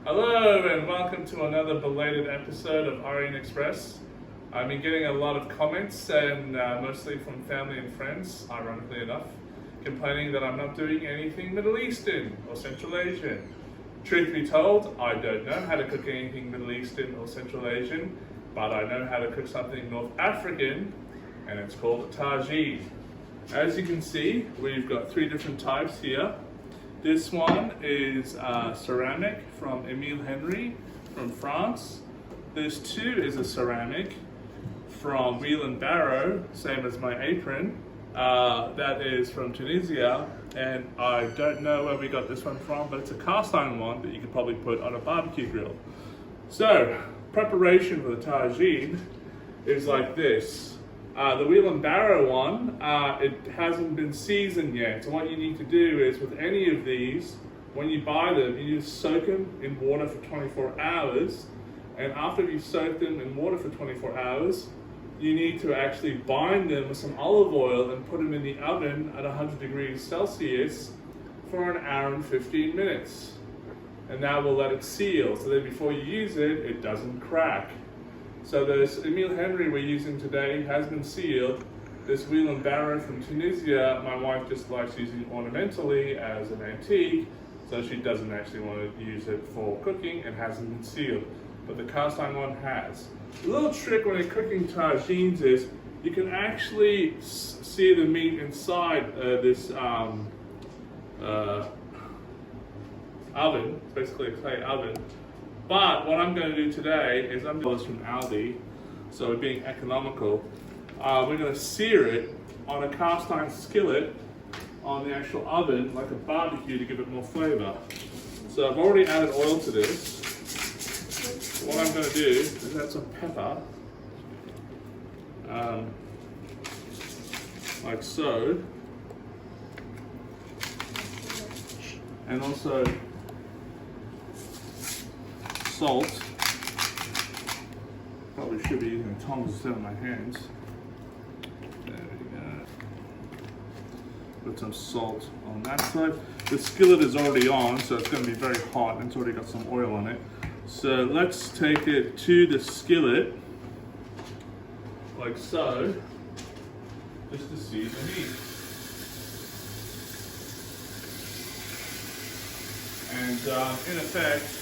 Hello and welcome to another belated episode of Orient Express. I've been getting a lot of comments and mostly from family and friends, ironically enough, complaining that I'm not doing anything Middle Eastern or Central Asian. Truth be told, I don't know how to cook anything Middle Eastern or Central Asian, but I know how to cook something North African, and it's called Tajine. As you can see, we've got three different types here. This one is ceramic from Emile Henry from France. This too is a ceramic from Wheel and Barrow, same as my apron. That is from Tunisia, and I don't know where we got this one from, but it's a cast iron one that you could probably put on a barbecue grill. So, preparation for the tagine is like this. The Wheel and Barrow one, it hasn't been seasoned yet. So what you need to do is with any of these, when you buy them, you just soak them in water for 24 hours. And after you've soaked them in water for 24 hours, you need to actually bind them with some olive oil and put them in the oven at 100 degrees Celsius for an hour and 15 minutes. And that will let it seal, so that before you use it, it doesn't crack. So this Emile Henry we're using today has been sealed. This Wheel and Barrow from Tunisia, my wife just likes using ornamentally as an antique, so she doesn't actually want to use it for cooking and hasn't been sealed. But the cast iron one has. The little trick when you're cooking tagines is you can actually sear the meat inside this oven. It's basically a clay oven. But what I'm going to do today is I'm going to from Aldi, so we're being economical. We're going to sear it on a cast iron skillet on the actual oven, like a barbecue, to give it more flavor. So I've already added oil to this. What I'm going to do is add some pepper, like so, and also salt. Probably should be using tongs instead of my hands. There we go. Put some salt on that side. The skillet is already on, so it's going to be very hot, and it's already got some oil on it. So let's take it to the skillet, like so, just to season the meat. And in effect,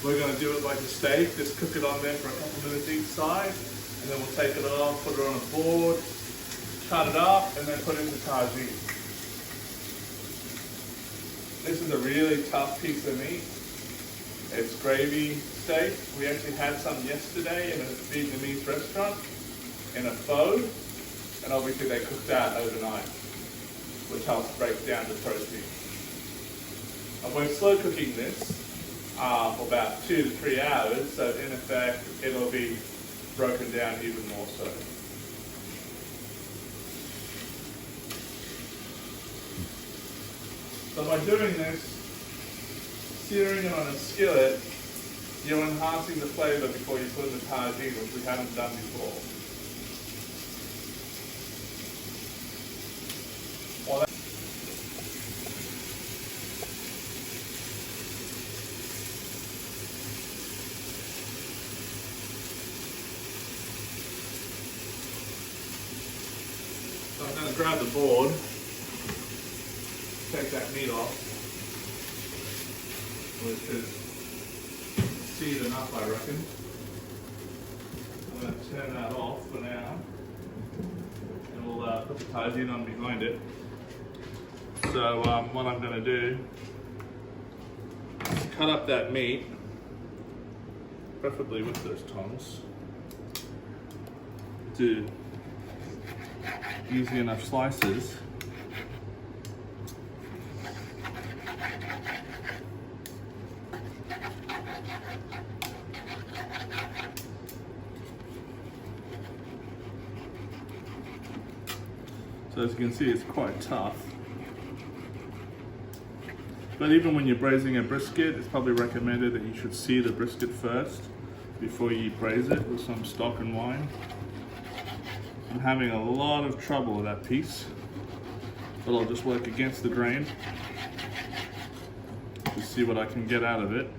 we're going to do it like a steak, just cook it on there for a couple minutes each side, and then we'll take it off, put it on a board, cut it up, and then put it in the tagine. This is a really tough piece of meat. It's gravy steak. We actually had some yesterday in a Vietnamese restaurant in a pho, and obviously they cooked that overnight, which helps break down the protein. And we're slow cooking this for about 2 to 3 hours, so in effect it'll be broken down even more so. So by doing this, searing it on a skillet, you're enhancing the flavor before you put in the tagine, which we haven't done before. So I'm going to grab the board, take that meat off, which is seared enough, I reckon. I'm going to turn that off for now, and we'll put the tagine on behind it. So what I'm going to do is cut up that meat, preferably with those tongs, to easy enough slices. So as you can see, it's quite tough. But even when you're braising a brisket, it's probably recommended that you should sear the brisket first before you braise it with some stock and wine. I'm having a lot of trouble with that piece, but I'll just work against the grain. to see what I can get out of it.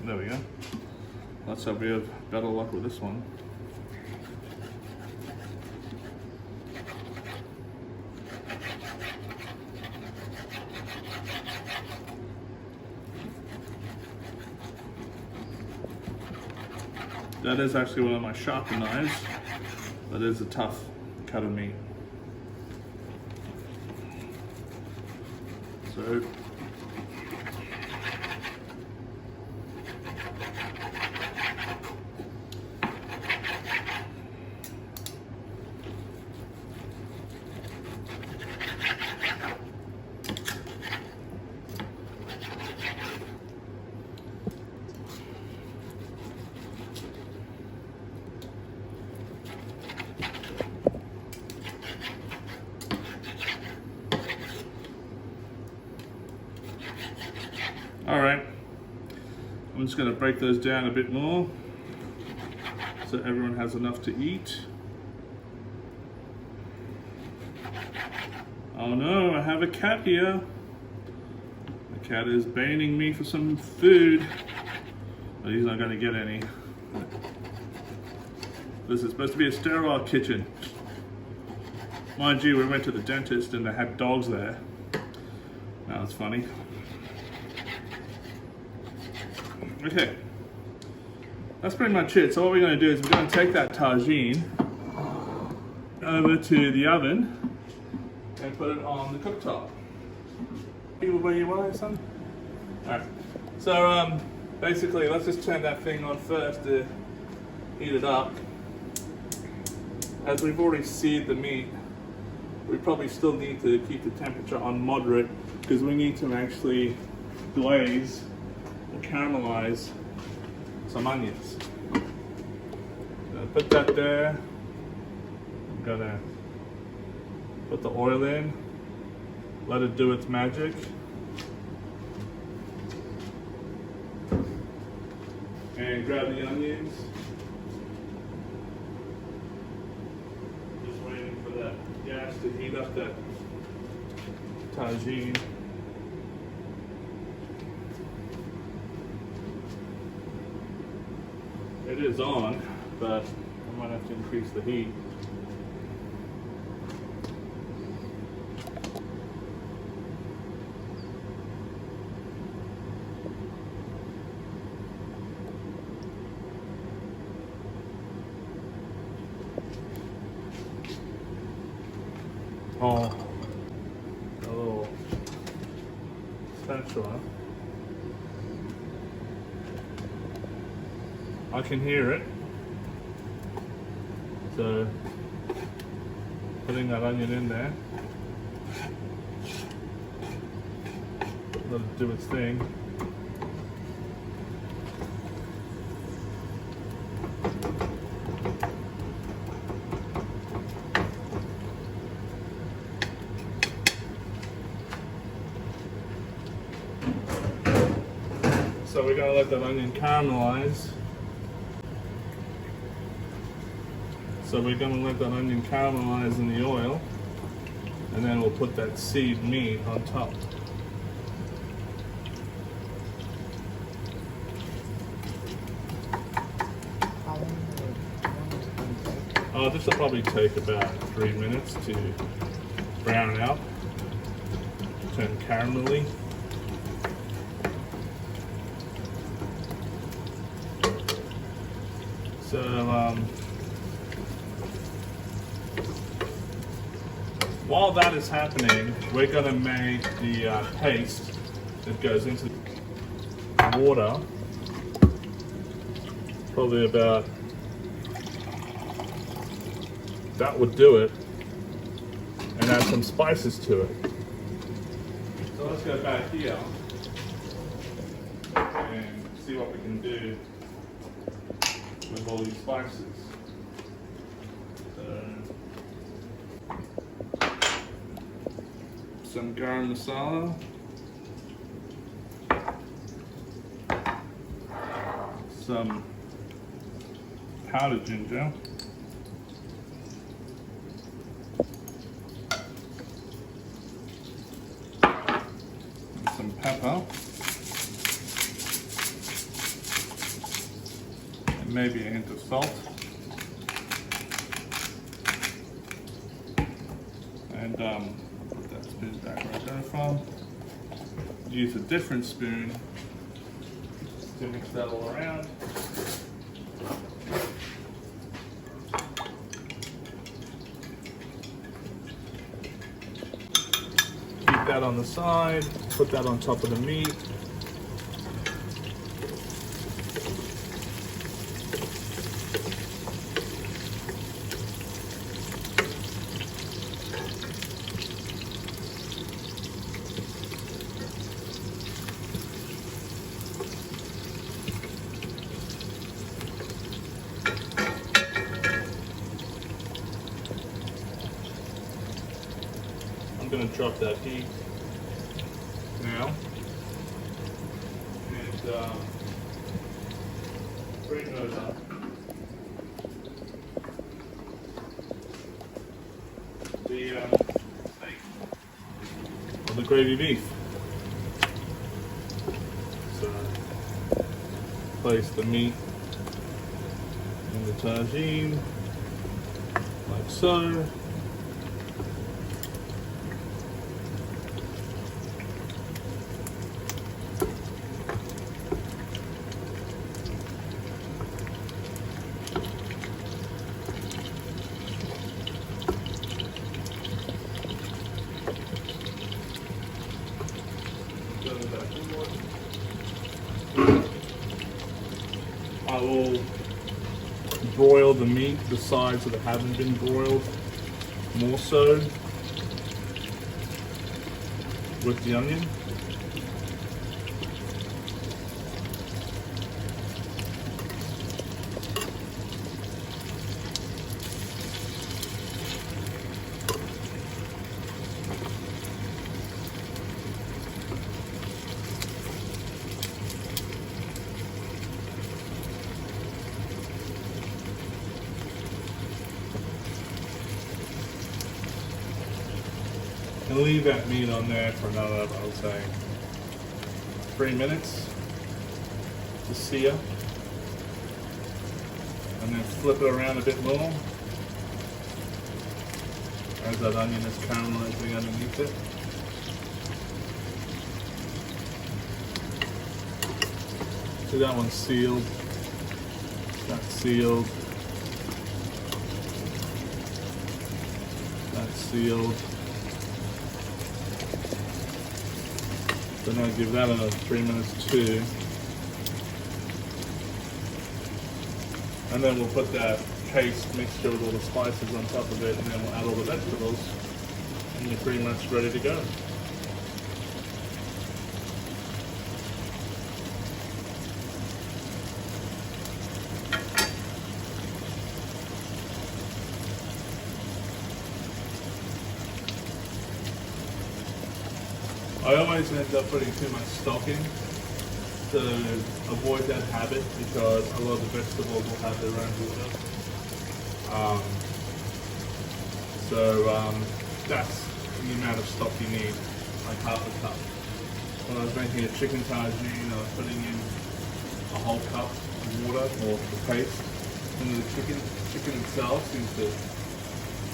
There we go. Let's hope we have better luck with this one. That is actually one of my sharper knives. That is a tough cut of meat. So all right, I'm just going to break those down a bit more so everyone has enough to eat. Oh no, I have a cat here. The cat is baiting me for some food, but he's not going to get any. This is supposed to be a sterile kitchen. Mind you, we went to the dentist and they had dogs there. That was funny. Okay, that's pretty much it. So what we're going to do is we're going to take that tagine over to the oven and put it on the cooktop. Where you are, son? Alright, so basically let's just turn that thing on first to heat it up. As we've already seared the meat, we probably still need to keep the temperature on moderate because we need to actually glaze or caramelize some onions. Gonna put that there. I'm gonna put the oil in, let it do its magic. And grab the onions. Just waiting for that gas to heat up that tagine. It is on, but I might have to increase the heat. Oh, a little spatula. I can hear it. So, putting that onion in there. Let it do its thing. So we're going to let that onion caramelize. So we're going to let that onion caramelize in the oil, and then we'll put that seared meat on top. This will probably take about 3 minutes to brown out, turn caramelly. So while that is happening, we're going to make the paste that goes into the water, probably about, that would do it, and add some spices to it. So let's go back here and see what we can do with all these spices. Some garam masala, some powdered ginger, pepper. And maybe a hint of salt. And put that spoon back where I got it from. Use a different spoon to mix that all around. Keep that on the side, put that on top of the meat. I'm going to drop that heat now and bring those up. The steak or the gravy beef. So place the meat in the tagine like so. I will broil the meat, the sides that haven't been broiled, more so with the onion. And leave that meat on there for another, I would say, 3 minutes to sear. And then flip it around a bit more as that onion is caramelizing underneath it. So that one's sealed. That's sealed. That's sealed. So now give that another 3 minutes too. And then we'll put that paste mixture with all the spices on top of it, and then we'll add all the vegetables, and you're pretty much ready to go. I always end up putting too much stock in to avoid that habit, because a lot of the vegetables will have their own water. That's the amount of stock you need, like half a cup. When I was making a chicken tagine, I was putting in a whole cup of water, or the paste, and the chicken itself seems to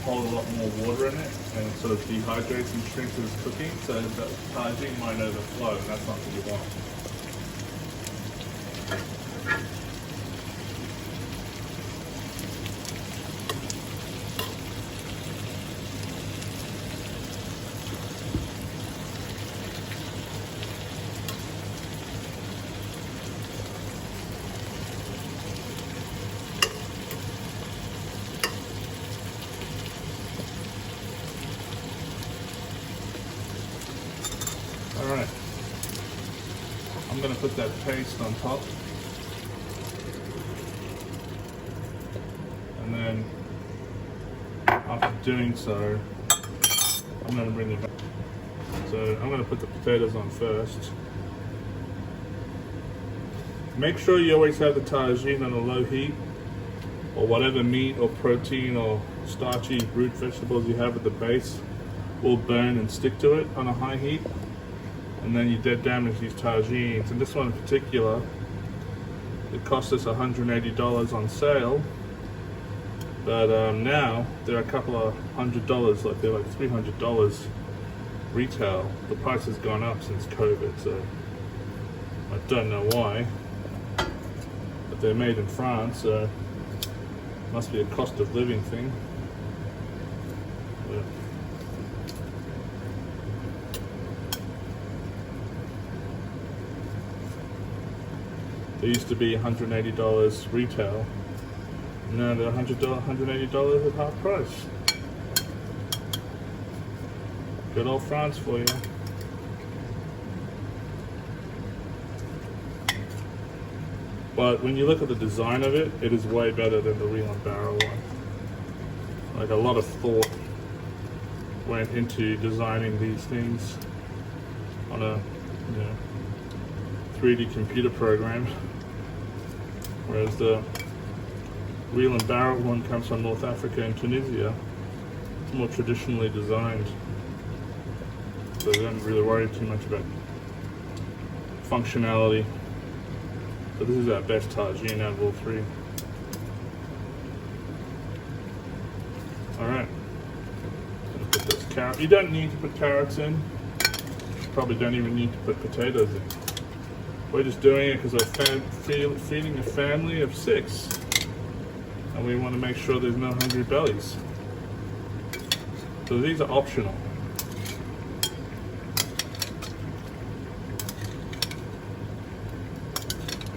hold a lot more water in it, and it sort of dehydrates and shrinks as it's cooking, so the tagine might overflow, and that's not what you want. Alright, I'm going to put that paste on top, and then after doing so, I'm going to bring it back. So I'm going to put the potatoes on first. Make sure you always have the tagine on a low heat, or whatever meat or protein or starchy root vegetables you have at the base will burn and stick to it on a high heat. and then you dead damage these tagines. And this one in particular, it cost us $180 on sale, but now they're a couple of $100, like they're like $300 retail. The price has gone up since COVID, so I don't know why, but they're made in France, so must be a cost of living thing. But they used to be $180 retail. Now they're $180 at half price. Good old France for you. But when you look at the design of it, it is way better than the reel and barrel one. Like, a lot of thought went into designing these things on a 3D computer program, whereas the reel and barrel one comes from North Africa and Tunisia. It's more traditionally designed, so we don't really worry too much about functionality. So this is our best tagine out of all three. Alright, gonna put this carrot. You don't need to put carrots in. You probably don't even need to put potatoes in. We're just doing it because we're feeding a family of 6. And we want to make sure there's no hungry bellies. So these are optional.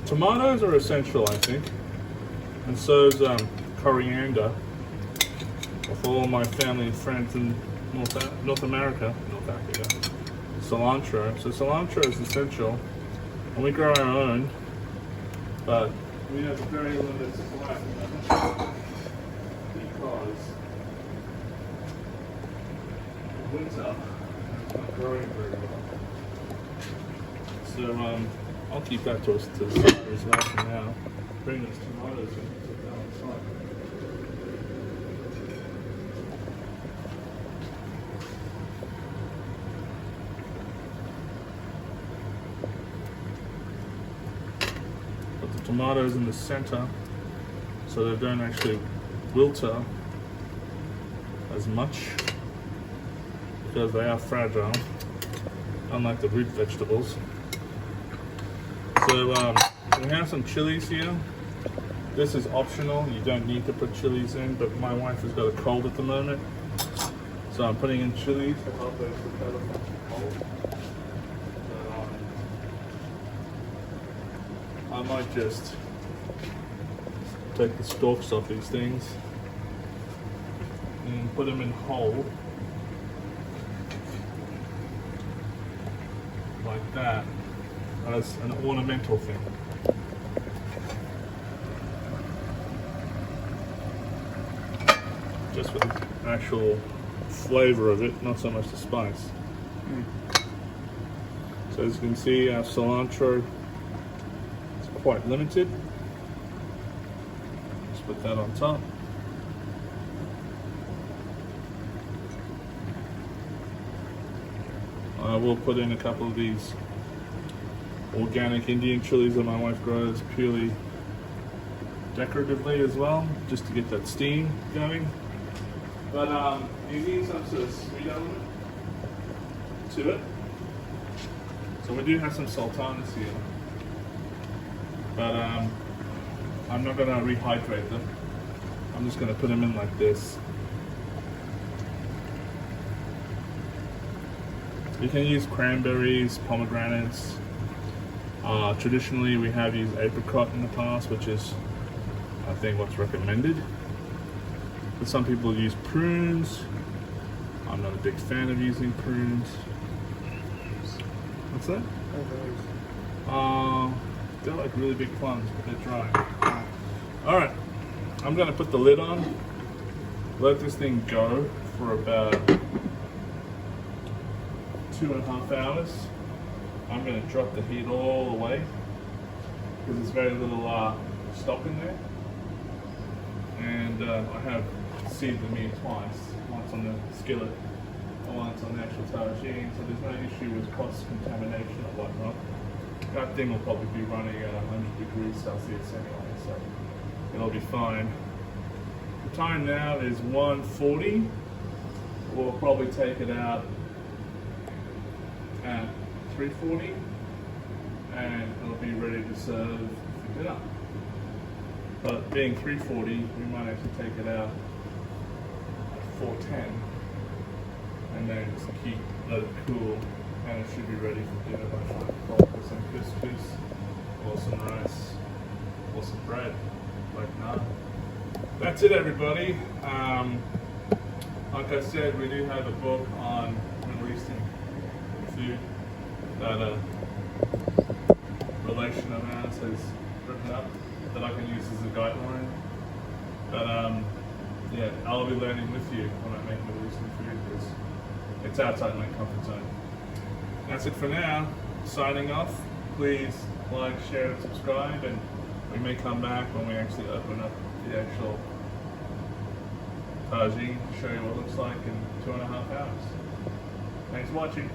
Tomatoes are essential, I think, and so is coriander. For all my family and friends in North Africa, cilantro. So cilantro is essential, and we grow our own, but we have a very limited supply because winter it's not growing very well. So I'll keep that to the side as well for now. Bring those tomatoes in, put that on the side. Put the tomatoes in the center so they don't actually wilter as much, because they are fragile, unlike the root vegetables. So we have some chilies here. This is optional. You don't need to put chilies in, but my wife has got a cold at the moment, so I'm putting in chilies to help her recover from the cold. I might just take the stalks off these things and put them in whole, like that, as an ornamental thing. Just for the actual flavor of it, not so much the spice. So as you can see, our cilantro is quite limited. Just put that on top. I will put in a couple of these organic Indian chilies that my wife grows purely decoratively as well, just to get that steam going. But you need some sort of sweet element to it. So we do have some sultanas here, but I'm not going to rehydrate them. I'm just going to put them in like this. You can use cranberries, pomegranates. Traditionally, we have used apricot in the past, which is, I think, what's recommended. But some people use prunes. I'm not a big fan of using prunes. What's that? They're like really big plums, but they're dry. All right, I'm gonna put the lid on. Let this thing go for about 2.5 hours. I'm going to drop the heat all the way because there's very little stock in there. And I have seared the meat twice, once on the skillet, ones on the actual tagine, so there's no issue with cross contamination or whatnot. That thing will probably be running at 100 degrees Celsius anyway, so it'll be fine. The time now is 1:40. We'll probably take it out at 3:40, and it'll be ready to serve for dinner. But being 3:40, we might actually take it out at 4:10, and then just let it cool, and it should be ready for dinner by 5 o'clock with some couscous, or some rice, or some bread, like naan. That's it, everybody. Like I said, we do have a book on Middle Eastern food that a relation of ours has written up that I can use as a guideline. But yeah, I'll be learning with you when I make Middle Eastern food because it's outside my comfort zone. That's it for now. Signing off. Please like, share, and subscribe, and we may come back when we actually open up the actual tagine to show you what it looks like in 2.5 hours. Thanks for watching.